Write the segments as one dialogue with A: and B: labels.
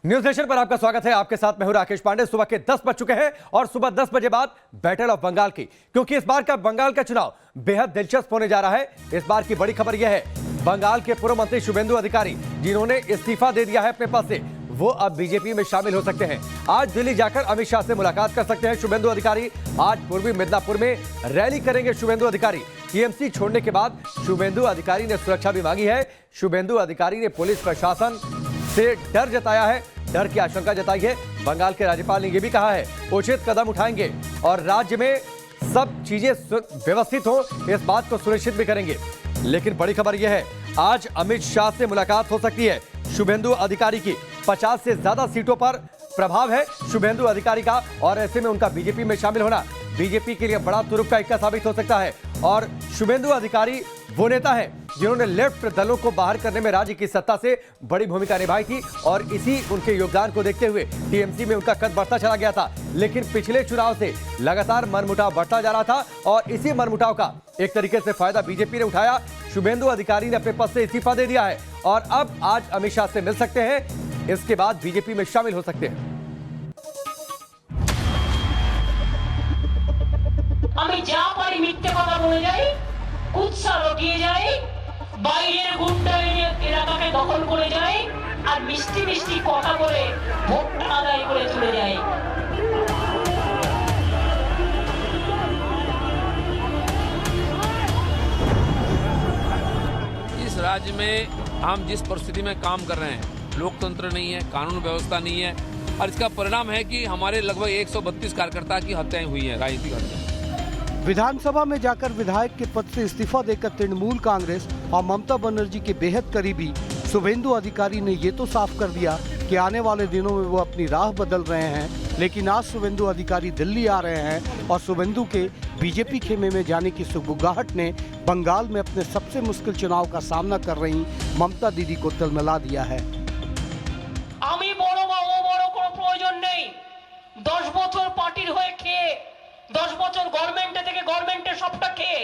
A: News nation पर आपका स्वागत है। आपके साथ मैं हूं राकेश पांडे। सुबह के 10 बज चुके हैं और सुबह 10 बजे बाद बैटल ऑफ बंगाल की, क्योंकि इस बार का बंगाल का चुनाव बेहद दिलचस्प होने जा रहा है। इस बार की बड़ी खबर यह है, बंगाल के पूर्व मंत्री शुभेंदु अधिकारी जिन्होंने इस्तीफा दे दिया है अपने पद से, वो अब बीजेपी में शामिल हो सकते हैं। आज दिल्ली जाकर अमित शाह से मुलाकात कर सकते हैं शुभेंदु अधिकारी। आज पूर्वी मिदनापुर में रैली करेंगे शुभेंदु अधिकारी। टीएमसी छोड़ने के बाद शुभेंदु अधिकारी ने सुरक्षा भी मांगी है। शुभेंदु अधिकारी ने पुलिस प्रशासन से डर जताया है, डर की आशंका जताई है। बंगाल के राज्यपाल ने यह भी कहा है उचित कदम उठाएंगे और राज्य में सब चीजें व्यवस्थित हो, इस बात को सुनिश्चित भी करेंगे। लेकिन बड़ी खबर यह है, आज अमित शाह से मुलाकात हो सकती है शुभेंदु अधिकारी की। 50 से ज्यादा सीटों पर प्रभाव है शुभेंदु अधिकारी का और ऐसे में उनका बीजेपी में शामिल होना बीजेपी के लिए बड़ा तुरुप का इक्का साबित हो सकता है। और शुभेंदु अधिकारी वो नेता है जिन्होंने लेफ्ट दलों को बाहर करने में राज्य की सत्ता से बड़ी भूमिका निभाई थी और इसी उनके योगदान को देखते हुए टीएमसी में उनका कद बढ़ता चला गया था। लेकिन पिछले चुनाव से लगातार मनमुटाव बढ़ता जा रहा था और इसी मनमुटाव का एक तरीके से फायदा बीजेपी ने उठाया। शुभेंदु अधिकारी ने अपने पद से इस्तीफा दे दिया है और अब आज अमित शाह से मिल सकते हैं, इसके बाद बीजेपी में शामिल हो सकते हैं।
B: আমি যা পারি মিথ্যে কথা বলে যাই, কুৎসা রটিয়ে যাই, বাইরের গুন্ডা এলাকাকে দখল করে যাই আর মিষ্টি মিষ্টি কথা বলে ভোট আদায় করে চলে যাই।
C: इस राज्य में हम जिस परिस्थिति में काम कर रहे हैं, लोकतंत्र नहीं है, कानून व्यवस्था नहीं है और इसका परिणाम है कि हमारे लगभग 132 कार्यकर्ता की हत्याएं हुई हैं, राजनीतिक हत्याएं।
D: विधानसभा में जाकर विधायक के पद से इस्तीफा देकर तृणमूल कांग्रेस और ममता बनर्जी के बेहद करीबी शुभेंदु अधिकारी ने ये तो साफ कर दिया कि आने वाले दिनों में वो अपनी राह बदल रहे हैं। लेकिन आज शुभेंदु अधिकारी दिल्ली आ रहे हैं और शुभेंदु के बीजेपी खेमे में जाने की सुगबुगाहट ने बंगाल में अपने सबसे मुश्किल चुनाव का सामना कर रही ममता दीदी को तिलमिला दिया है।
B: আমি বড় বা ও বড় কোনো প্রয়োজন নেই। 10 বছর পার্টির হয়ে খেয়ে 10 বছর গভর্নমেন্টে থেকে গভর্নমেন্টের সবটা খেয়ে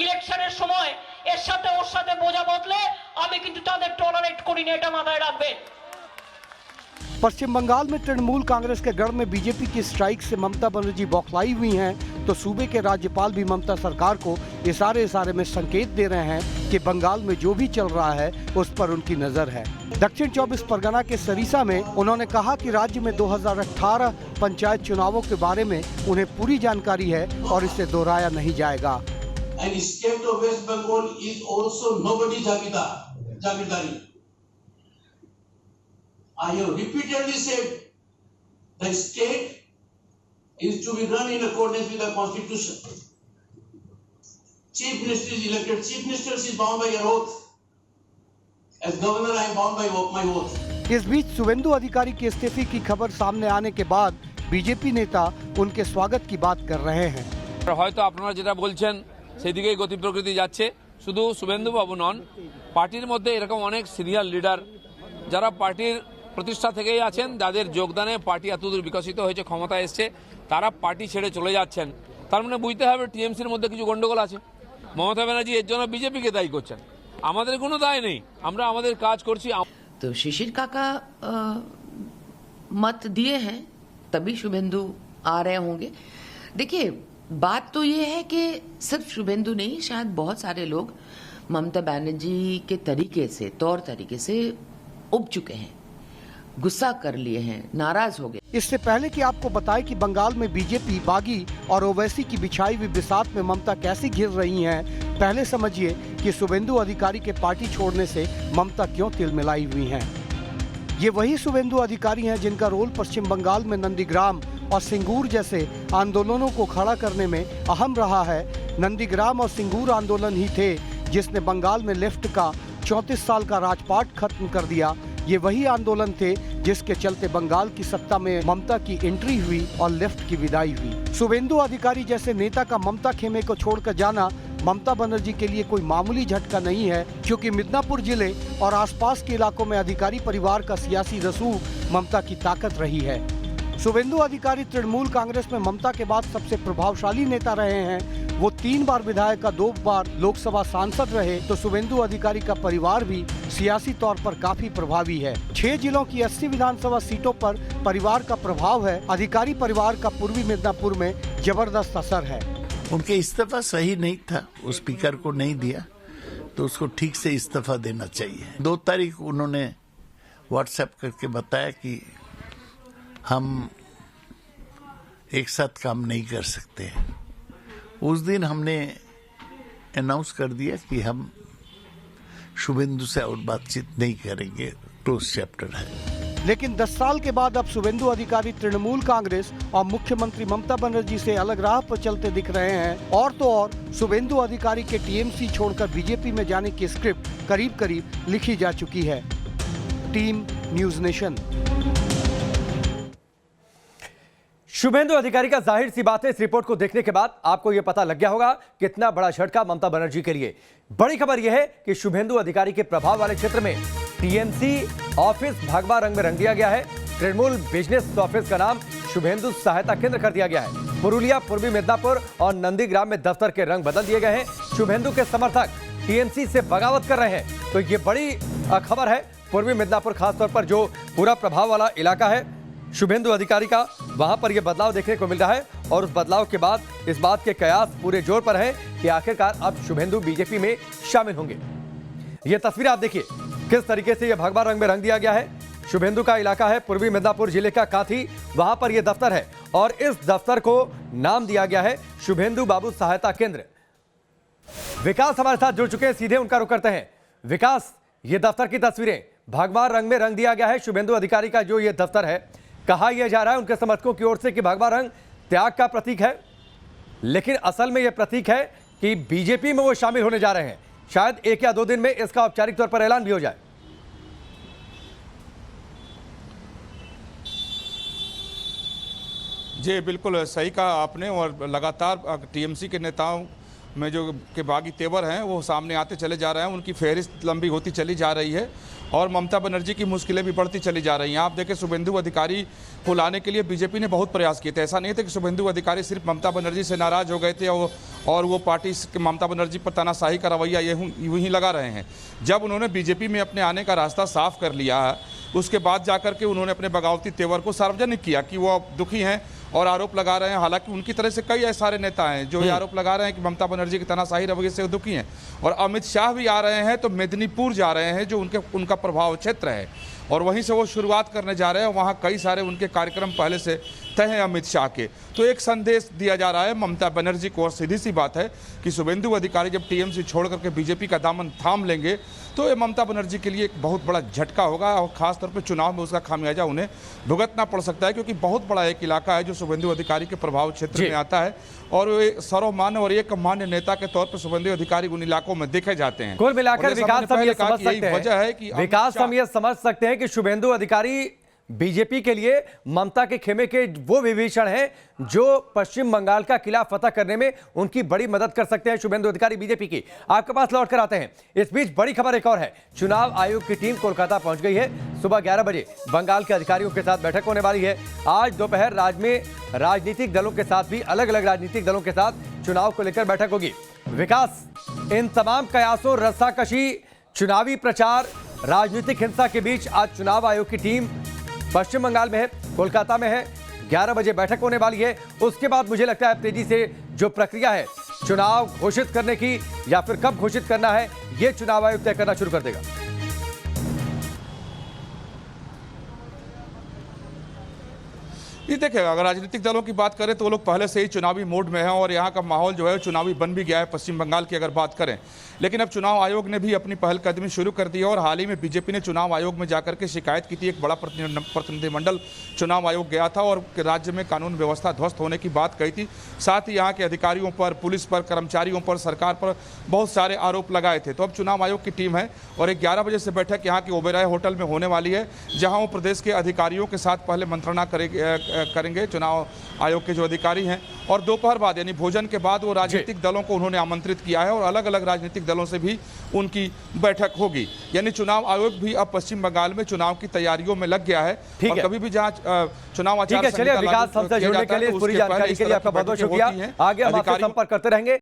B: ইলেকশনের সময় এর সাথে ওর সাথে বোঝা বদলে আমি কিন্তু তাদের টলারেট করি না, এটা মাথায় রাখবেন।
D: पश्चिम बंगाल में तृणमूल कांग्रेस के गढ़ में बीजेपी की स्ट्राइक से ममता बनर्जी बौखलाई हुई हैं, तो सूबे के राज्यपाल भी ममता सरकार को इशारे में संकेत दे रहे हैं कि बंगाल में जो भी चल रहा है उस पर उनकी नजर है। दक्षिण 24 परगना के सरीसा में उन्होंने कहा कि राज्य में 2018 पंचायत चुनावों के बारे में उन्हें पूरी जानकारी है और इसे दोहराया नहीं जाएगा।
E: And state of West Bengal is also nobody's Jagidari. I have repeatedly said the state is to be run in accordance with the constitution. Chief Minister is elected. Chief Minister is bound by your oath. As governor, I am bound by my oath.
D: इस बीच शुभेंदु अधिकारी के इस्तीफे की खबर सामने आने के बाद बीजेपी नेता उनके स्वागत की बात कर रहे हैं।
C: হয়তো আপনারা যেটা বলছেন সেদিকেই গতি প্রকৃতি যাচ্ছে। শুধু শুভেন্দু বাবু নন, পার্টির মধ্যে এরকম অনেক সিনিয়র লিডার যারা পার্টির প্রতিষ্ঠা থেকেই আছেন, যাদের যোগদানে পার্টি এতদূর বিকশিত হয়েছে, ক্ষমতা এসছে, তারা পার্টি ছেড়ে চলে যাচ্ছেন। তার মানে বুঝতে হবে টিএমসির মধ্যে কিছু গন্ডগোল আছে। মমতা ব্যানার্জি এর জন্য বিজেপিকে দায়ী করছেন, আমাদের কোনো দায় নেই, আমরা আমাদের কাজ করছি।
F: तो शिशिर काका मत दिए हैं तभी शुभेंदु आ रहे होंगे। देखिए, बात तो ये है कि सिर्फ शुभेंदु नहीं, शायद बहुत सारे लोग ममता बनर्जी के तौर तरीके से उब चुके हैं, गुस्सा कर लिए हैं, नाराज हो गए।
D: इससे पहले कि आपको बताएं कि बंगाल में बीजेपी बागी और ओवैसी की बिछाई हुई बिसात में ममता कैसे घिर रही हैं, पहले समझिए कि शुभेंदु अधिकारी के पार्टी छोड़ने से ममता क्यों तिलमिलाई हुई हैं। ये वही शुभेंदु अधिकारी हैं जिनका रोल पश्चिम बंगाल में नंदीग्राम और सिंगूर जैसे आंदोलनों को खड़ा करने में अहम रहा है। नंदीग्राम और सिंगूर आंदोलन ही थे जिसने बंगाल में लेफ्ट का 34 साल का राजपाट खत्म कर दिया। ये वही आंदोलन थे जिसके चलते बंगाल की सत्ता में ममता की एंट्री हुई और लेफ्ट की विदाई हुई। शुभेंदु अधिकारी जैसे नेता का ममता खेमे को छोड़कर जाना ममता बनर्जी के लिए कोई मामूली झटका नहीं है, क्योंकि मिदनापुर जिले और आसपास के इलाकों में अधिकारी परिवार का सियासी रसूख ममता की ताकत रही है। शुभेंदु अधिकारी तृणमूल कांग्रेस में ममता के बाद सबसे प्रभावशाली नेता रहे हैं। वो 3 बार विधायक का 2 बार लोकसभा सांसद रहे, तो शुभेंदु अधिकारी का परिवार भी सियासी तौर पर काफी प्रभावी है। 6 जिलों की 80 विधानसभा सीटों पर परिवार का प्रभाव है। अधिकारी परिवार का पूर्वी मिदनापुर में जबरदस्त असर है।
G: उनके इस्तीफा सही नहीं था, वो स्पीकर को नहीं दिया, तो उसको ठीक से इस्तीफा देना चाहिए। 2 तारीख उन्होंने व्हाट्सएप करके बताया कि हम एक साथ काम नहीं कर सकते। उस दिन हमने अनाउंस कर दिया कि हम शुभेंदु से और बातचीत नहीं करेंगे, क्लोज चैप्टर है।
D: लेकिन 10 साल के बाद अब शुभेंदु अधिकारी तृणमूल कांग्रेस और मुख्यमंत्री ममता बनर्जी से अलग राह पर चलते दिख रहे हैं। और तो और शुभेंदु अधिकारी के टीएमसी छोड़कर बीजेपी में जाने की स्क्रिप्ट करीब करीब लिखी जा चुकी है। Team news nation.
A: शुभेंदु अधिकारी का जाहिर सी बात है, इस रिपोर्ट को देखने के बाद आपको यह पता लग गया होगा कितना बड़ा झटका ममता बनर्जी के लिए। बड़ी खबर यह है कि शुभेंदु अधिकारी के प्रभाव वाले क्षेत्र में टीएमसी ऑफिस भगवा रंग में रंग दिया गया है। तृणमूल बिजनेस ऑफिस का नाम शुभेंदु सहायता केंद्र कर दिया गया है। पुरुलिया, पूर्वी मिदनापुर और नंदीग्राम में दफ्तर के रंग बदल दिए गए हैं। शुभेंदु के समर्थक टीएमसी से बगावत कर रहे हैं, तो ये बड़ी खबर है। पूर्वी मिदनापुर खासतौर पर जो पूरा प्रभाव वाला इलाका है शुभेंदु अधिकारी का, वहां पर यह बदलाव देखने को मिल रहा है। और उस बदलाव के बाद इस बात के कयास पूरे जोर पर हैं कि आखिरकार अब शुभेंदु बीजेपी में शामिल होंगे। यह तस्वीर आप देखिए किस तरीके से यह भगवा रंग में रंग दिया गया है। शुभेंदु का इलाका है पूर्वी मिदनापुर जिले का काथी, वहां पर यह दफ्तर है और इस दफ्तर को नाम दिया गया है शुभेंदु बाबू सहायता केंद्र। विकास हमारे साथ जुड़ चुके हैं, सीधे उनका रुख करते हैं। विकास, ये दफ्तर की तस्वीरें भगवा रंग में रंग दिया गया है। शुभेंदु अधिकारी का जो ये दफ्तर है, कहा यह जा रहा है उनके समर्थकों की ओर से कि भगवा रंग त्याग का प्रतीक है, लेकिन असल में यह प्रतीक है कि बीजेपी में वो शामिल होने जा रहे हैं। शायद 1 या 2 दिन में इसका औपचारिक तौर पर ऐलान भी हो जाए।
H: जी बिल्कुल सही कहा आपने। और लगातार टीएमसी के नेताओं में जो के बागी तेवर हैं वो सामने आते चले जा रहे हैं, उनकी फहरिस्त लंबी होती चली जा रही है और ममता बनर्जी की मुश्किलें भी बढ़ती चली जा रही हैं। आप देखें, शुभेंदु अधिकारी को लाने के लिए बीजेपी ने बहुत प्रयास किए थे। ऐसा नहीं था कि शुभेंदु अधिकारी सिर्फ ममता बनर्जी से नाराज हो गए थे और वो पार्टी ममता बनर्जी पर तानाशाही का रवैया यूं ही लगा रहे हैं। जब उन्होंने बीजेपी में अपने आने का रास्ता साफ कर लिया, उसके बाद जाकर के उन्होंने अपने बगावती तेवर को सार्वजनिक किया कि वो अब दुखी हैं और आरोप लगा रहे हैं। हालांकि उनकी तरह से कई सारे नेता हैं जो ये आरोप लगा रहे हैं कि ममता बनर्जी की तानाशाही रवैये से दुखी हैं। और अमित शाह भी आ रहे हैं तो मेदिनीपुर जा रहे हैं जो उनका प्रभाव क्षेत्र है और वहीं से वो शुरुआत करने जा रहे हैं। वहाँ कई सारे उनके कार्यक्रम पहले से तय हैं अमित शाह के। तो एक संदेश दिया जा रहा है ममता बनर्जी को। और सीधी सी बात है कि शुभेंदु अधिकारी जब टीएमसी छोड़ करके बीजेपी का दामन थाम लेंगे तो ये ममता बनर्जी के लिए एक बहुत बड़ा झटका होगा और खासतौर पर चुनाव में उसका खामियाजा उन्हें भुगतना पड़ सकता है, क्योंकि बहुत बड़ा एक इलाका है जो शुभेंदु अधिकारी के प्रभाव क्षेत्र में आता है और वे सर्वमान्य और एक मान्य नेता के तौर पर शुभेंदु अधिकारी उन इलाकों में देखे जाते हैं।
A: कुल मिलाकर विकास हम ये समझ सकते हैं,
H: वजह है कि
A: विकास हम ये समझ सकते हैं कि शुभेंदु अधिकारी बीजेपी के लिए ममता के खेमे के वो विभीषण हैं जो पश्चिम बंगाल का किला फतह करने में उनकी बड़ी मदद कर सकते हैं। शुभेंदु अधिकारी बीजेपी की। आपके पास लौट कर आते हैं। इस बीच बड़ी खबर एक और है, चुनाव आयोग की टीम कोलकाता पहुंच गई है। सुबह 11 बजे बंगाल के अधिकारियों के साथ बैठक होने वाली है। आज दोपहर राज्य में राजनीतिक दलों के साथ भी, अलग अलग राजनीतिक दलों के साथ चुनाव को लेकर बैठक होगी। विकास, इन तमाम कयासों, रस्साकशी, चुनावी प्रचार, राजनीतिक हिंसा के बीच आज चुनाव आयोग की टीम पश्चिम बंगाल में है, कोलकाता में है। 11 बजे बैठक होने वाली है। उसके बाद मुझे लगता है तेजी से जो प्रक्रिया है चुनाव घोषित करने की या फिर कब घोषित करना है, यह चुनाव आयोग तय करना शुरू कर देगा।
H: ये देखिए, अगर राजनीतिक दलों की बात करें तो वो लोग पहले से ही चुनावी मोड में हैं और यहाँ का माहौल जो है चुनावी बन भी गया है पश्चिम बंगाल की अगर बात करें। लेकिन अब चुनाव आयोग ने भी अपनी पहलकदमी शुरू कर दी है और हाल ही में बीजेपी ने चुनाव आयोग में जाकर के शिकायत की थी। एक बड़ा प्रतिनिधिमंडल चुनाव आयोग गया था और राज्य में कानून व्यवस्था ध्वस्त होने की बात कही थी। साथ ही यहाँ के अधिकारियों पर, पुलिस पर, कर्मचारियों पर, सरकार पर बहुत सारे आरोप लगाए थे। तो अब चुनाव आयोग की टीम है और 11 बजे से बैठक यहाँ के ओबेरॉय होटल में होने वाली है, जहाँ वो प्रदेश के अधिकारियों के साथ पहले मंत्रणा करेंगे चुनाव आयोग के जो अधिकारी हैं और दोपहर बाद यानी भोजन के बाद वो राजनीतिक दलों को उन्होंने आमंत्रित किया है और अलग अलग राजनीतिक दलों से भी उनकी बैठक होगी। यानी चुनाव आयोग भी अब पश्चिम बंगाल में चुनाव की तैयारियों में लग गया है और कभी भी जहां चुनाव आचार संहिता
A: विकास हमसे जुड़ने के लिए, पूरी जानकारी के लिए आपका बहुत बहुत शुक्रिया। आगे हम आपसे संपर्क करते रहेंगे।